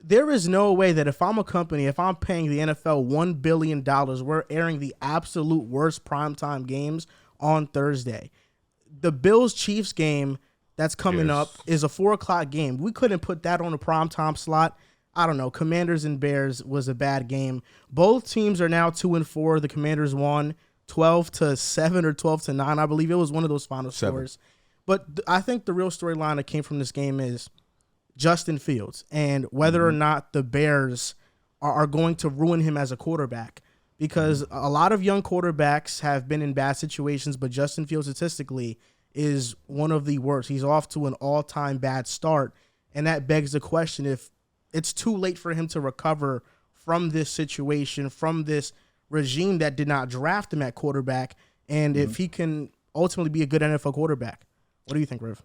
there is no way that if I'm a company, if I'm paying the NFL $1 billion, we're airing the absolute worst primetime games on Thursday. The Bills-Chiefs game that's coming up is a 4 o'clock game. We couldn't put that on a primetime slot. I don't know. Commanders and Bears was a bad game. Both teams are now 2-4. The Commanders won 12-7 or 12-9. I believe it was one of those final scores. But I think the real storyline that came from this game is Justin Fields and whether or not the Bears are going to ruin him as a quarterback, because a lot of young quarterbacks have been in bad situations, but Justin Fields statistically is one of the worst. He's off to an all-time bad start, and that begs the question if it's too late for him to recover from this situation, from this regime that did not draft him at quarterback, and if he can ultimately be a good NFL quarterback. What do you think, Riv?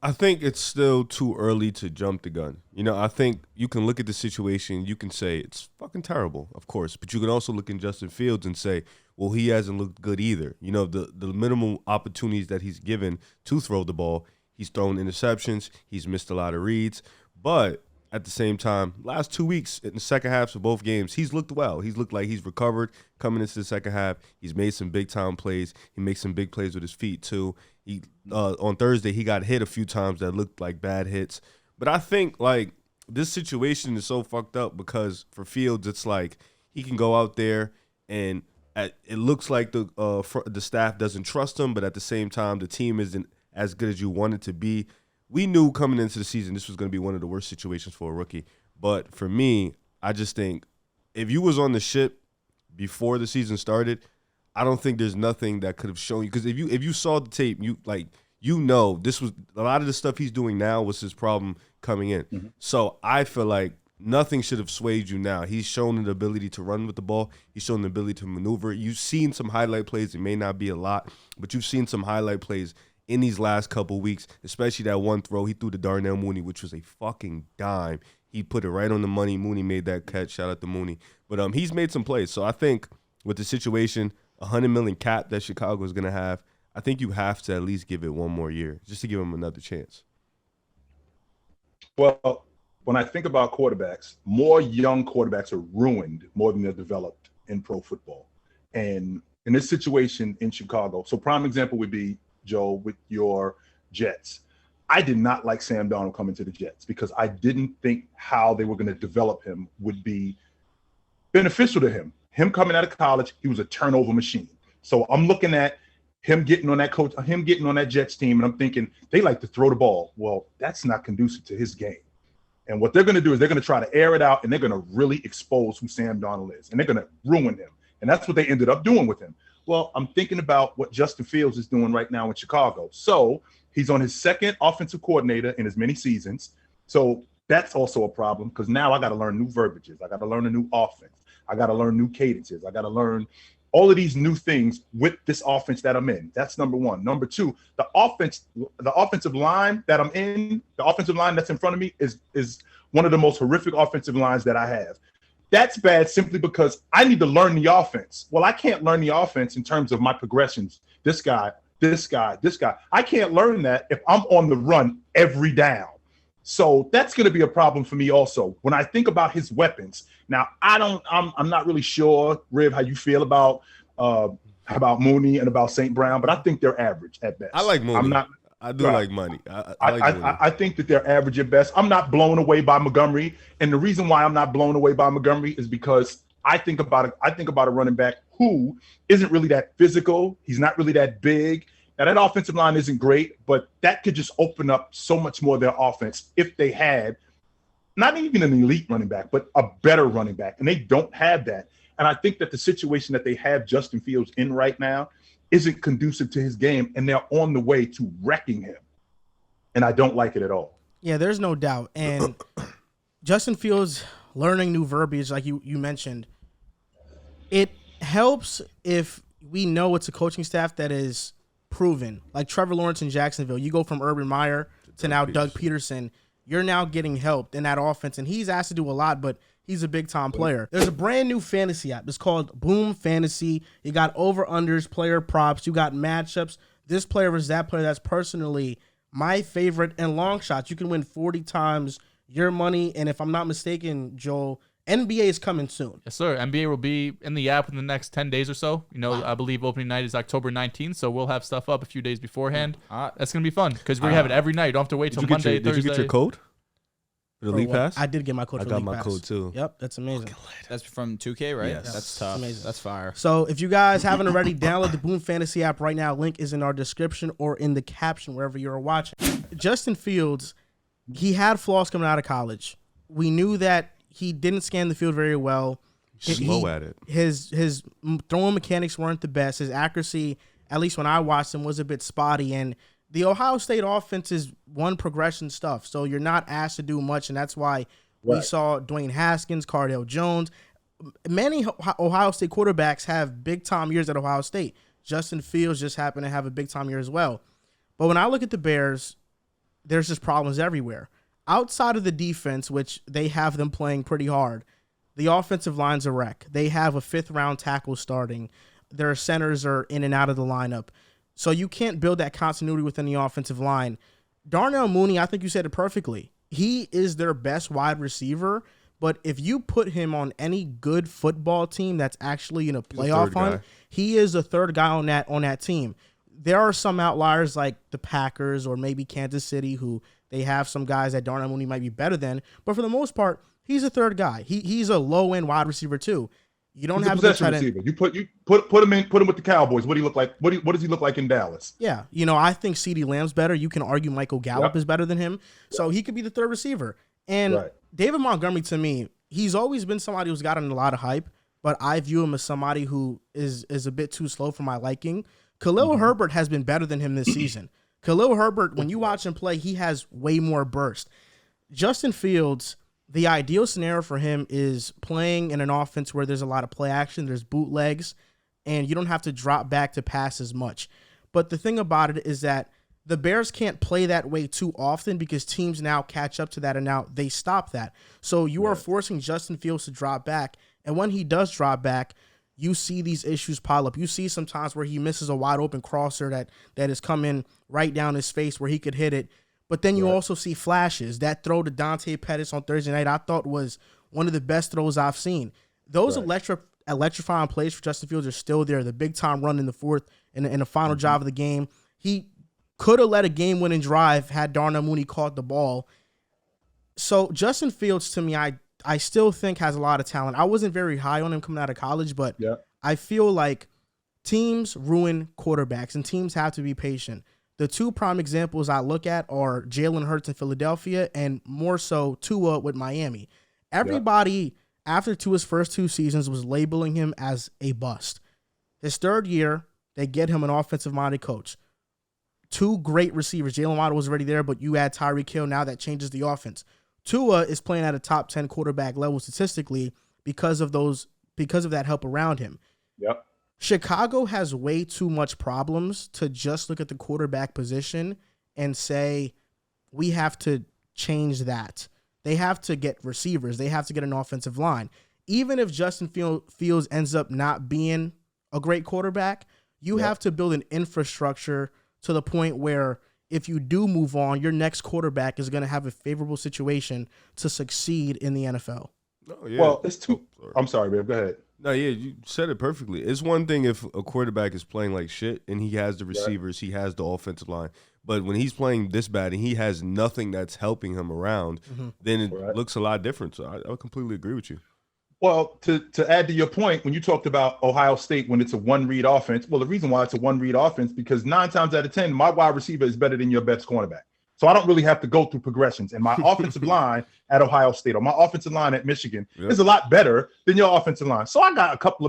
I think it's still too early to jump the gun. I think you can look at the situation. You can say it's fucking terrible, of course. But you can also look at Justin Fields and say, well, he hasn't looked good either. The minimal opportunities that he's given to throw the ball, he's thrown interceptions. He's missed a lot of reads. But at the same time, last 2 weeks in the second halves of both games, he's looked well. He's looked like he's recovered coming into the second half. He's made some big-time plays. He makes some big plays with his feet, too. He on Thursday, he got hit a few times that looked like bad hits. But I think, this situation is so fucked up because for Fields, it's like he can go out there and it looks like the staff doesn't trust him, but at the same time, the team isn't as good as you want it to be. We knew coming into the season this was going to be one of the worst situations for a rookie. But for me, I just think if you was on the ship before the season started, I don't think there's nothing that could have shown you. Because if you saw the tape, this was a lot of the stuff he's doing now was his problem coming in. Mm-hmm. So I feel like nothing should have swayed you now. He's shown the ability to run with the ball. He's shown the ability to maneuver. You've seen some highlight plays. It may not be a lot, but you've seen some highlight plays in these last couple weeks, especially that one throw he threw to Darnell Mooney, which was a fucking dime. He put it right on the money. Mooney made that catch. Shout out to Mooney. But he's made some plays. So I think with the situation, $100 million cap that Chicago is going to have, I think you have to at least give it one more year just to give him another chance. Well, when I think about quarterbacks, more young quarterbacks are ruined more than they're developed in pro football. And in this situation in Chicago, so prime example would be, Joe, with your Jets. I did not like Sam Darnold coming to the Jets because I didn't think how they were going to develop him would be beneficial to him. Him coming out of college, he was a turnover machine. So I'm looking at him getting on that Jets team, and I'm thinking they like to throw the ball. Well, that's not conducive to his game. And what they're going to do is they're going to try to air it out, and they're going to really expose who Sam Darnold is, and they're going to ruin him. And that's what they ended up doing with him. Well, I'm thinking about what Justin Fields is doing right now in Chicago. So he's on his second offensive coordinator in as many seasons. So that's also a problem because now I got to learn new verbiages. I got to learn a new offense. I got to learn new cadences. I got to learn all of these new things with this offense that I'm in. That's number one. Number two, the offensive line that I'm in, the offensive line that's in front of me is one of the most horrific offensive lines that I have. That's bad simply because I need to learn the offense. Well, I can't learn the offense in terms of my progressions. This guy. I can't learn that if I'm on the run every down. So that's going to be a problem for me also. When I think about his weapons, now I'm not really sure, Riv, how you feel about Mooney and about St. Brown, but I think they're average at best. I like Mooney. I do like Money. I think that they're average at best. I'm not blown away by Montgomery, and the reason why I'm not blown away by Montgomery is because I think about a running back who isn't really that physical. He's not really that big. Now that offensive line isn't great, but that could just open up so much more of their offense if they had not even an elite running back, but a better running back, and they don't have that. And I think that the situation that they have Justin Fields in right now isn't conducive to his game, and they're on the way to wrecking him. And I don't like it at all. Yeah, there's no doubt. And Justin Fields learning new verbiage, like you mentioned, it helps if we know it's a coaching staff that is proven. Like Trevor Lawrence in Jacksonville, you go from Urban Meyer to now Doug Peterson. You're now getting helped in that offense, and he's asked to do a lot, but he's a big-time player. There's a brand-new fantasy app. It's called Boom Fantasy. You got over-unders, player props. You got matchups. This player versus that player. That's personally my favorite and long shots. You can win 40 times your money. And if I'm not mistaken, Joel, NBA is coming soon. Yes, sir. NBA will be in the app in the next 10 days or so. I believe opening night is October 19th, so we'll have stuff up a few days beforehand. That's going to be fun because we have it every night. You don't have to wait till Monday, Thursday. Did you get your code? For the League Pass? I did get my code for the League Pass. I got my code too. Yep, that's amazing. That's from 2K, right? Yes. That's tough. Amazing. That's fire. So if you guys haven't already, download the Boom Fantasy app right now. Link is in our description or in the caption wherever you're watching. Justin Fields, he had flaws coming out of college. We knew that he didn't scan the field very well. Slow at it. His throwing mechanics weren't the best. His accuracy, at least when I watched him, was a bit spotty. And the Ohio State offense is one progression stuff. So you're not asked to do much, and that's why we saw Dwayne Haskins, Cardale Jones. Many Ohio State quarterbacks have big-time years at Ohio State. Justin Fields just happened to have a big-time year as well. But when I look at the Bears, there's just problems everywhere. Outside of the defense, which they have them playing pretty hard, the offensive line's a wreck. They have a fifth-round tackle starting. Their centers are in and out of the lineup. So you can't build that continuity within the offensive line. Darnell Mooney, I think you said it perfectly. He is their best wide receiver, but if you put him on any good football team that's actually in a playoff hunt, he is a third guy on that team. There are some outliers like the Packers or maybe Kansas City who they have some guys that Darnell Mooney might be better than, but for the most part, he's a third guy. He's a low-end wide receiver too. You don't have a possession receiver. You put him with the Cowboys. What do he look like? What does he look like in Dallas? Yeah, I think CeeDee Lamb's better. You can argue Michael Gallup is better than him, so he could be the third receiver. And David Montgomery, to me, he's always been somebody who's gotten a lot of hype, but I view him as somebody who is a bit too slow for my liking. Khalil Herbert has been better than him this season. Khalil Herbert, when you watch him play, he has way more burst. Justin Fields, the ideal scenario for him is playing in an offense where there's a lot of play action, there's bootlegs, and you don't have to drop back to pass as much. But the thing about it is that the Bears can't play that way too often because teams now catch up to that and now they stop that. So you are forcing Justin Fields to drop back. And when he does drop back, you see these issues pile up. You see sometimes where he misses a wide open crosser that is coming right down his face where he could hit it. But then you also see flashes. That throw to Dante Pettis on Thursday night I thought was one of the best throws I've seen. Those electrifying plays for Justin Fields are still there. The big-time run in the fourth in the final drive of the game. He could have led a game-winning drive had Darnell Mooney caught the ball. So Justin Fields, to me, I still think has a lot of talent. I wasn't very high on him coming out of college, but I feel like teams ruin quarterbacks, and teams have to be patient. The two prime examples I look at are Jalen Hurts in Philadelphia and more so Tua with Miami. Everybody, after Tua's first two seasons, was labeling him as a bust. His third year, they get him an offensive-minded coach. Two great receivers. Jalen Waddle was already there, but you add Tyreek Hill. Now that changes the offense. Tua is playing at a top 10 quarterback level statistically because of that help around him. Chicago has way too much problems to just look at the quarterback position and say, we have to change that. They have to get receivers. They have to get an offensive line. Even if Justin Fields ends up not being a great quarterback, you have to build an infrastructure to the point where if you do move on, your next quarterback is going to have a favorable situation to succeed in the NFL. Oh, yeah. Well, it's two. I'm sorry, babe. Go ahead. No, yeah, you said it perfectly. It's one thing if a quarterback is playing like shit and he has the receivers, he has the offensive line. But when he's playing this bad and he has nothing that's helping him around, then it looks a lot different. So I completely agree with you. Well, to add to your point, when you talked about Ohio State, when it's a one-read offense, well, the reason why it's a one-read offense, because 9 times out of 10, my wide receiver is better than your best cornerback. So I don't really have to go through progressions. And my offensive line at Ohio State or my offensive line at Michigan is a lot better than your offensive line. So I got a couple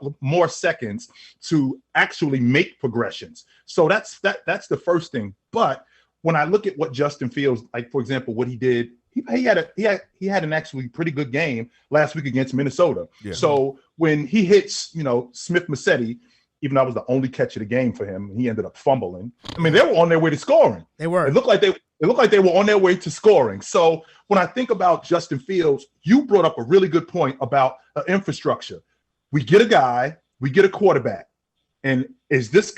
of more seconds to actually make progressions. So that's the first thing. But when I look at what Justin Fields, like for example, what he did, he had an actually pretty good game last week against Minnesota. Yeah. So when he hits, Smith-Massetti, even though that was the only catch of the game for him, he ended up fumbling. I mean, they were on their way to scoring. They were. It looked like they were on their way to scoring. So when I think about Justin Fields, you brought up a really good point about infrastructure. We get a guy, we get a quarterback, and is this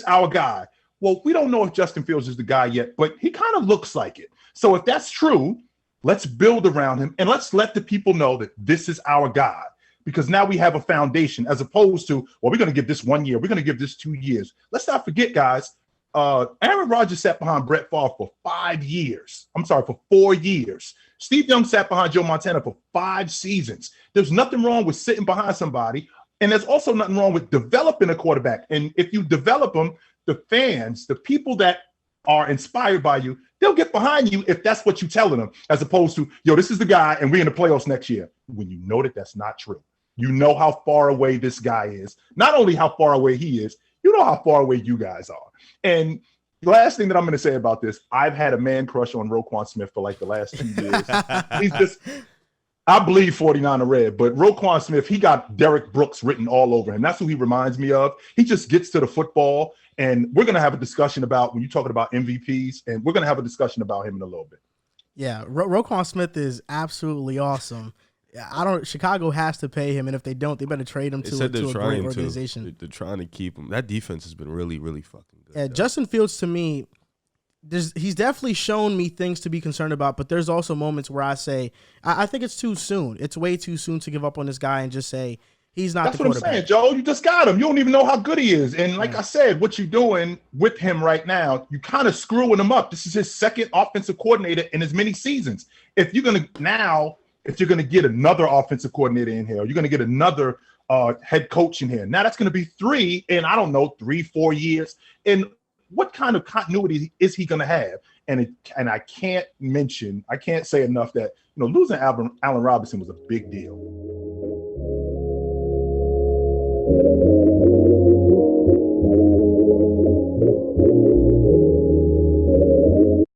our guy? Well, we don't know if Justin Fields is the guy yet, but he kind of looks like it. So if that's true, Let's build around him, and let's let the people know that this is our guy, because now we have a foundation, as opposed to, well, we're going to give this 1 year, we're going to give this 2 years. Let's not forget, guys, Aaron Rodgers sat behind Brett Favre for 5 years. I'm sorry, for 4 years. Steve Young sat behind Joe Montana for 5 seasons. There's nothing wrong with sitting behind somebody, and there's also nothing wrong with developing a quarterback. And if you develop them, the fans, the people that are inspired by you, they'll get behind you if that's what you're telling them, as opposed to, yo, this is the guy and we're in the playoffs next year. When you know that that's not true. You know how far away this guy is. Not only how far away he is, you know how far away you guys are. And the last thing that I'm going to say about this, I've had a man crush on Roquan Smith for like the last 2 years. He's just, I bleed 49 red, but Roquan Smith, he got Derek Brooks written all over him. That's who he reminds me of. He just gets to the football, and we're going to have a discussion about, when you're talking about MVPs, and we're going to have a discussion about him in a little bit. Yeah, Roquan Smith is absolutely awesome. Chicago has to pay him, and if they don't, they better trade him to a great organization. They're trying to keep him. That defense has been really, really fucking good. Yeah, Justin Fields, to me, he's definitely shown me things to be concerned about, but there's also moments where I say, I think it's too soon. It's way too soon to give up on this guy and just say he's not the quarterback. That's what I'm saying, Joe. You just got him. You don't even know how good he is. And like I said, what you're doing with him right now, you kind of screwing him up. This is his second offensive coordinator in as many seasons. If you're going to get another offensive coordinator in here, you're going to get another head coach in here. Now that's going to be 3 in, 3-4 years. And what kind of continuity is he going to have? And I can't say enough that, losing Allen Robinson was a big deal.